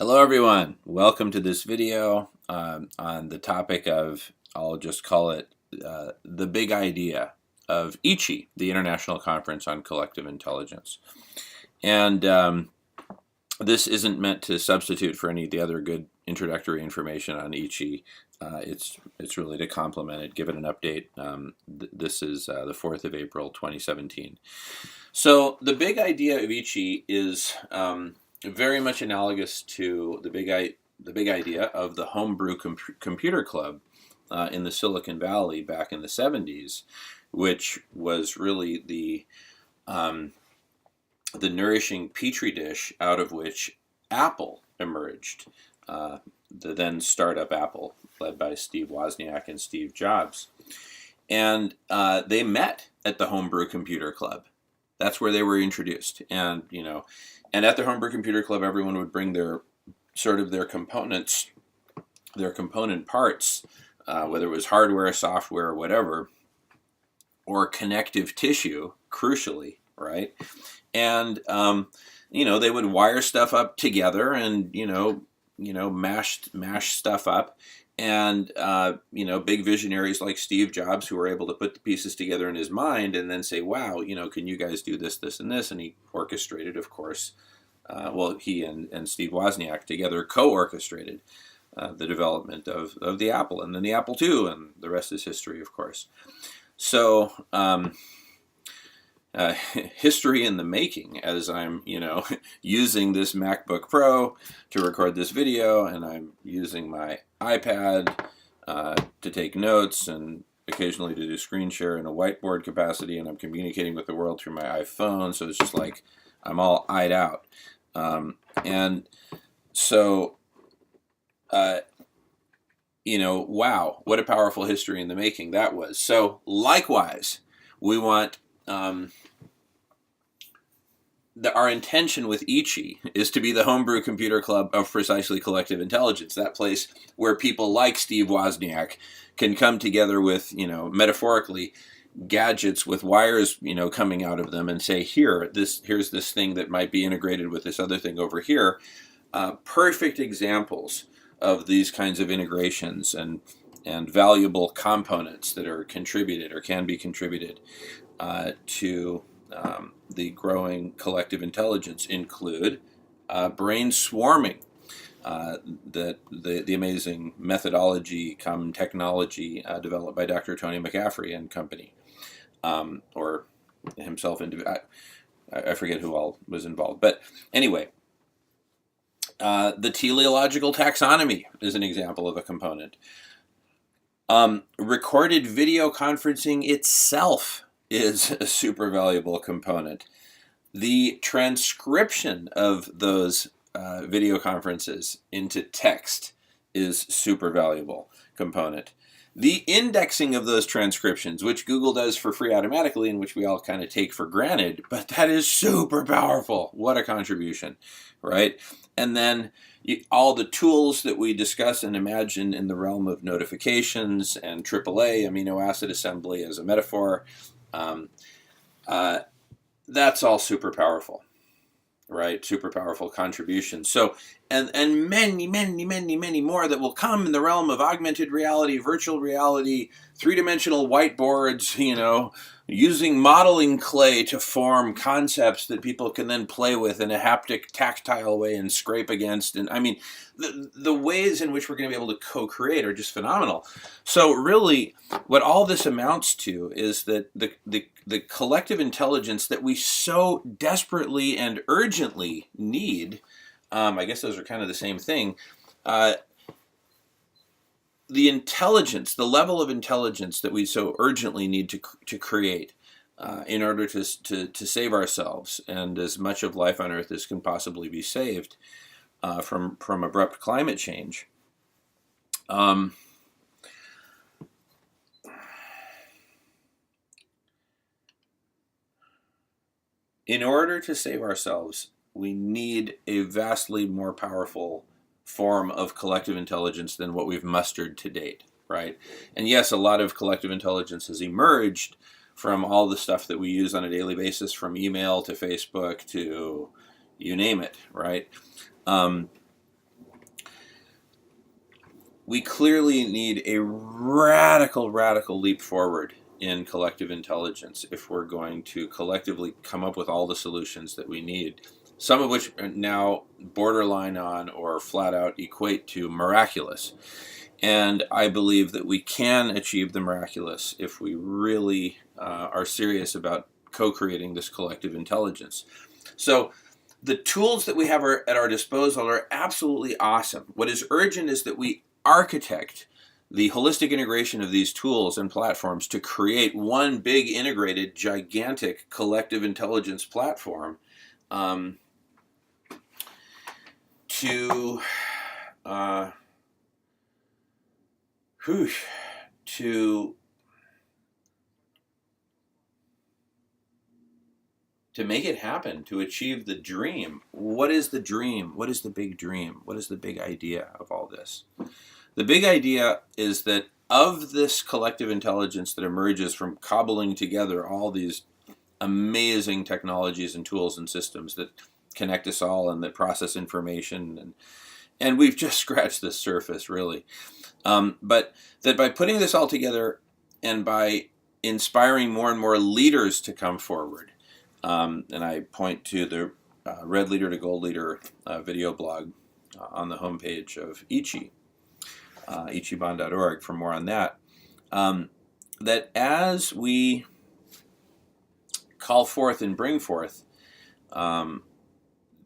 Hello everyone, welcome to this video on the topic of, I'll just call it the big idea of ICCI, the International Conference on Collective Intelligence. And this isn't meant to substitute for any of the other good introductory information on ICCI. It's really to complement it, give it an update. This is the 4th of April 2017. So the big idea of ICCI is very much analogous to the big idea of the Homebrew Computer Club in the Silicon Valley back in the 70s, which was really the nourishing petri dish out of which Apple emerged, the then startup Apple, led by Steve Wozniak and Steve Jobs. And they met at the Homebrew Computer Club. That's where they were introduced. And, and at the Homebrew Computer Club, everyone would bring their components, their component parts, whether it was hardware, software, or whatever, or connective tissue, crucially, right? And, they would wire stuff up together and, mash stuff up. And, big visionaries like Steve Jobs, who were able to put the pieces together in his mind and then say, wow, can you guys do this, this, and this? And he orchestrated, of course. He and Steve Wozniak together co-orchestrated the development of the Apple, and then the Apple II, and the rest is history, of course. So, history in the making, as I'm, using this MacBook Pro to record this video, and I'm using my iPad to take notes and occasionally to do screen share in a whiteboard capacity, and I'm communicating with the world through my iPhone, so it's just like I'm all eyed out. And so, wow, what a powerful history in the making that was. So likewise, we want our intention with ICCI is to be the Homebrew Computer Club of precisely collective intelligence, that place where people like Steve Wozniak can come together with, metaphorically, gadgets with wires, coming out of them and say, here's this thing that might be integrated with this other thing over here. Perfect examples of these kinds of integrations and valuable components that are contributed or can be contributed to the growing collective intelligence include brainswarming, the amazing methodology come technology developed by Dr. Tony McCaffrey and company, or himself. I forget who all was involved, but anyway, the teleological taxonomy is an example of a component. Recorded video conferencing itself is a super valuable component. The transcription of those video conferences into text is super valuable component. The indexing of those transcriptions, which Google does for free automatically and which we all kind of take for granted, but that is super powerful. What a contribution, right? And then all the tools that we discuss and imagine in the realm of notifications and AAA, amino acid assembly as a metaphor, that's all super powerful, right? Super powerful contributions. So, and many more that will come in the realm of augmented reality, virtual reality, three-dimensional whiteboards, using modeling clay to form concepts that people can then play with in a haptic, tactile way and scrape against. And I mean, the ways in which we're going to be able to co-create are just phenomenal. So really, what all this amounts to is that the collective intelligence that we so desperately and urgently need, I guess those are kind of the same thing, the intelligence, the level of intelligence that we so urgently need to create in order to save ourselves and as much of life on Earth as can possibly be saved from abrupt climate change. In order to save ourselves, we need a vastly more powerful form of collective intelligence than what we've mustered to date, right? And yes, a lot of collective intelligence has emerged from all the stuff that we use on a daily basis, from email to Facebook to you name it, right? we clearly need a radical leap forward in collective intelligence if we're going to collectively come up with all the solutions that we need, some of which are now borderline on or flat out equate to miraculous. And I believe that we can achieve the miraculous if we really are serious about co-creating this collective intelligence. So the tools that we have at our disposal are absolutely awesome. What is urgent is that we architect the holistic integration of these tools and platforms to create one big integrated gigantic collective intelligence platform to make it happen, to achieve the dream. What is the dream? What is the big dream? What is the big idea of all this? The big idea is that of this collective intelligence that emerges from cobbling together all these amazing technologies and tools and systems that connect us all and that process information, and we've just scratched the surface, really. But that by putting this all together and by inspiring more and more leaders to come forward, and I point to the Red Leader to Gold Leader video blog on the homepage of ICCI, ichibon.org for more on that, that as we call forth and bring forth,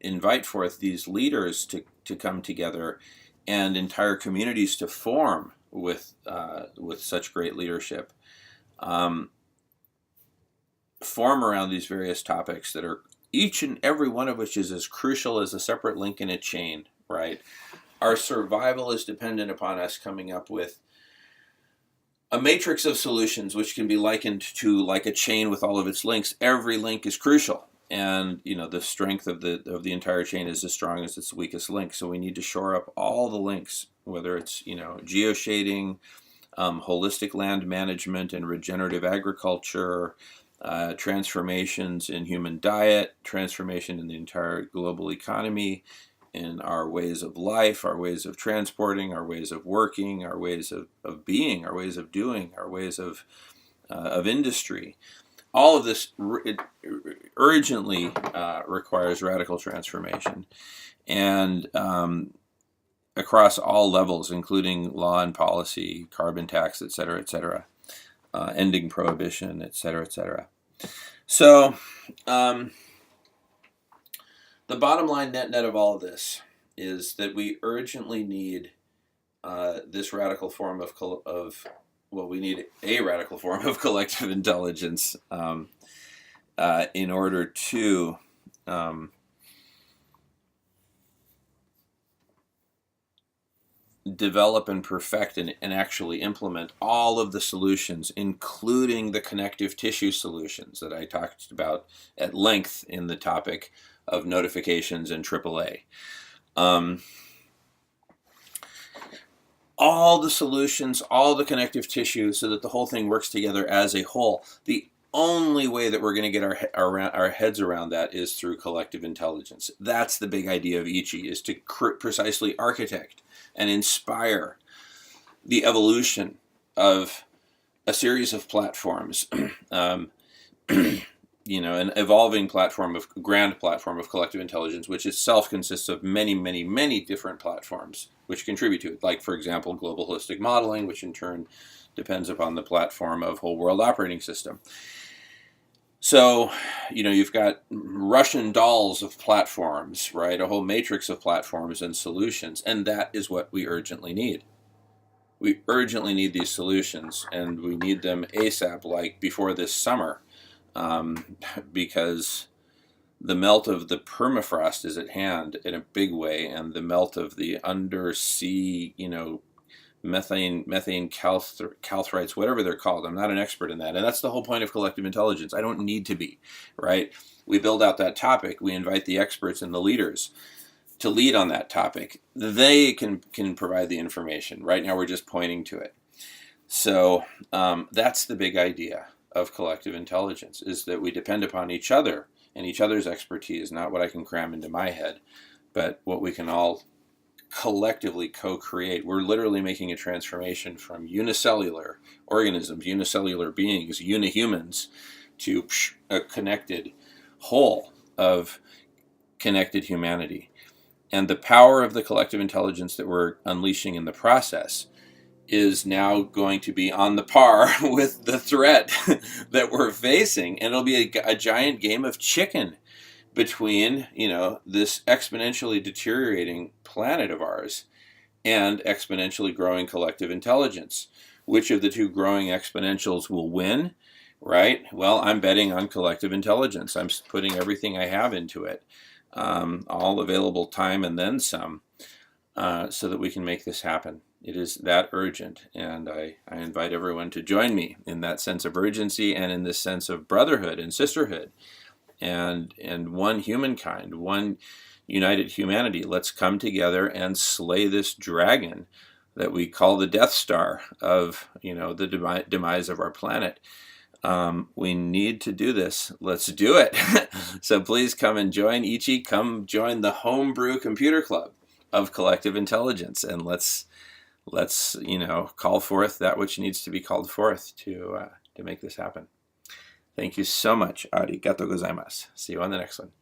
invite forth these leaders to come together and entire communities to form with such great leadership, form around these various topics that are each and every one of which is as crucial as a separate link in a chain, right? Our survival is dependent upon us coming up with a matrix of solutions which can be likened to like a chain with all of its links. Every link is crucial, and the strength of the entire chain is as strong as its weakest link. So we need to shore up all the links, whether it's geoshading, holistic land management and regenerative agriculture, transformations in human diet, transformation in the entire global economy, in our ways of life, our ways of transporting, our ways of working, our ways of being, our ways of doing, our ways of industry. All of this urgently requires radical transformation, and across all levels, including law and policy, carbon tax, et cetera, ending prohibition, et cetera. So the bottom line net of all of this is that we urgently need this radical form we need a radical form of collective intelligence in order to develop and perfect and actually implement all of the solutions, including the connective tissue solutions that I talked about at length in the topic of notifications and AAA. All the solutions, all the connective tissue, so that the whole thing works together as a whole. The only way that we're going to get our heads around that is through collective intelligence. That's the big idea of ICCI, is to precisely architect and inspire the evolution of a series of platforms, an evolving grand platform of collective intelligence, which itself consists of many different platforms which contribute to it. Like, for example, global holistic modeling, which in turn depends upon the platform of whole world operating system. So, you've got Russian dolls of platforms, right? A whole matrix of platforms and solutions, and that is what we urgently need. We urgently need these solutions, and we need them ASAP, like before this summer, because the melt of the permafrost is at hand in a big way, and the melt of the undersea, methane calthrites, whatever they're called. I'm not an expert in that, and that's the whole point of collective intelligence. I don't need to be, right? We build out that topic. We invite the experts and the leaders to lead on that topic. They can provide the information. Right now, we're just pointing to it. So that's the big idea of collective intelligence, is that we depend upon each other and each other's expertise, not what I can cram into my head, but what we can all collectively co-create. We're literally making a transformation from unicellular organisms, unicellular beings, unihumans, to a connected whole of connected humanity. And the power of the collective intelligence that we're unleashing in the process is now going to be on the par with the threat that we're facing. And it'll be a giant game of chicken between, this exponentially deteriorating planet of ours and exponentially growing collective intelligence. Which of the two growing exponentials will win, right? Well, I'm betting on collective intelligence. I'm putting everything I have into it, all available time and then some, so that we can make this happen. It is that urgent, and I invite everyone to join me in that sense of urgency and in this sense of brotherhood and sisterhood and one humankind, one united humanity. Let's come together and slay this dragon that we call the Death Star of, the demise of our planet. We need to do this. Let's do it. So please come and join ICCI. Come join the Brew Computer Club of collective intelligence, and let's call forth that which needs to be called forth to make this happen. Thank you so much. Arigatou gozaimasu. See you on the next one.